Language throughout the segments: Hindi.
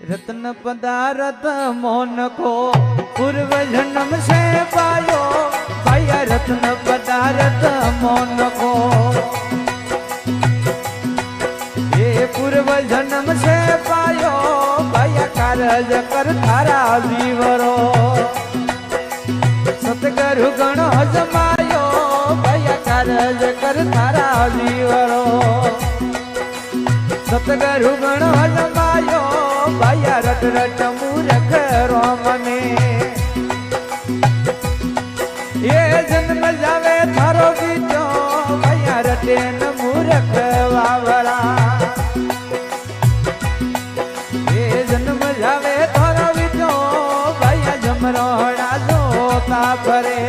रत्न पदारथ मोन को पूर्व जन्म से पायो भैया रत्न पदारथ मोन को ये पूर्व जन्म से पायो भैया कारज कर थारा वीवरो सतगुरु गण जमायो भैया कारज कर थारा वीवरो सतगुरु गण जमायो भैया रट रट मूरख रोमने ये जन्म जावे थारो बीजो भैया रटे न मूरख वावरा ये जन्म जावे थारो बीजो भैया जमरोड़ा जोता परे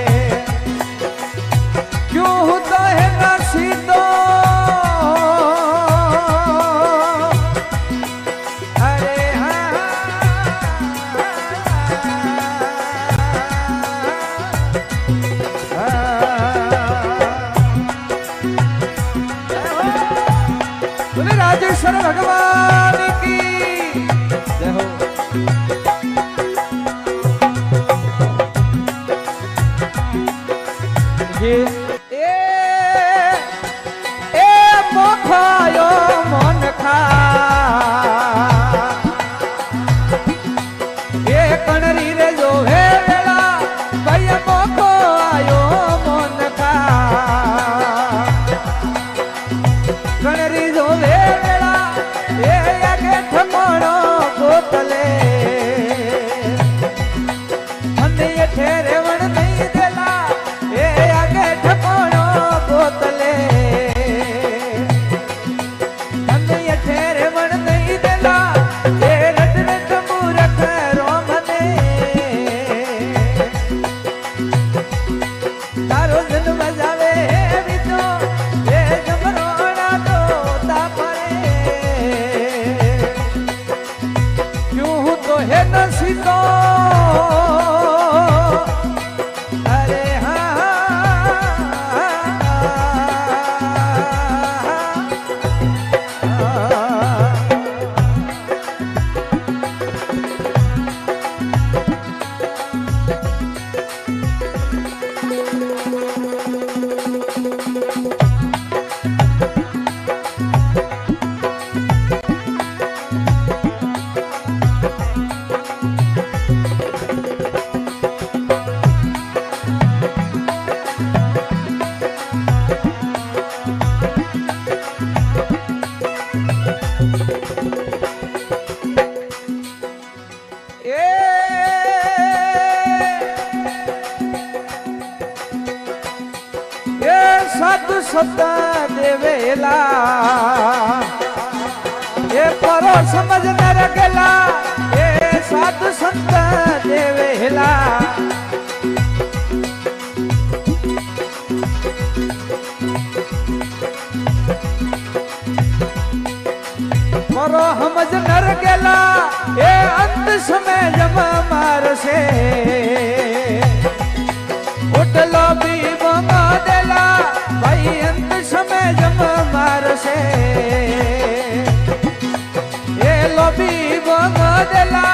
क्यों होता है नसीबो राजेश्वर भगवान की जय हो। ए मोखायो मन खा ये कणरी रे जो है बेड़ा भैया मोखो आयो मन खा कणरी जो है बोतले हमने ये ठहरे वन नहीं देला ये आगे ठकोड़ो बोतले हमने ये ठहरे वन नहीं देला ये रट रट मूरख रोमने तारो जन्म जावे बितो ये जमरोड़ा दो तापरे है नसीबो अरे साधु सत्ता देवेला ये परो समझ न रखेला ये साधु सत्ता देवेला परो समझ न रखेला ये अंत समय जब मार से उठलो भी बंगा देला भाई अंत समय जब मार से ये लोभी बंगा देला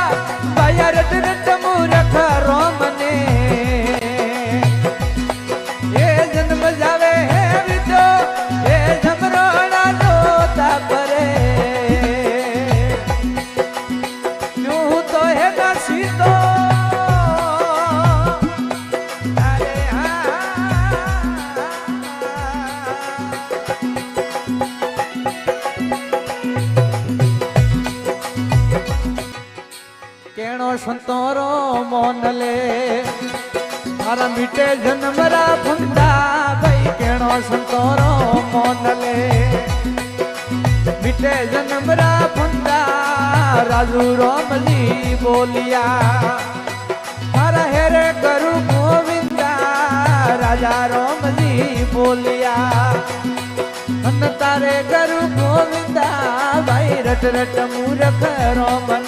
भैया रट रट मूरख रोमने ये जन्म जावे है विदो ये जमरोड़ा जोता परे क्यों तो है नसीबो संतोरो मोन ले थारा मीटे जन्मरा फंदा भाई केणो संतोरो मोन ले मीटे जन्मरा फंदा राजू रोमली बोलिया थारा हेरे करू गोविंदा राजा रोमली बोलिया तारे करू गोविंदा भाई रट रट मूरख रोमन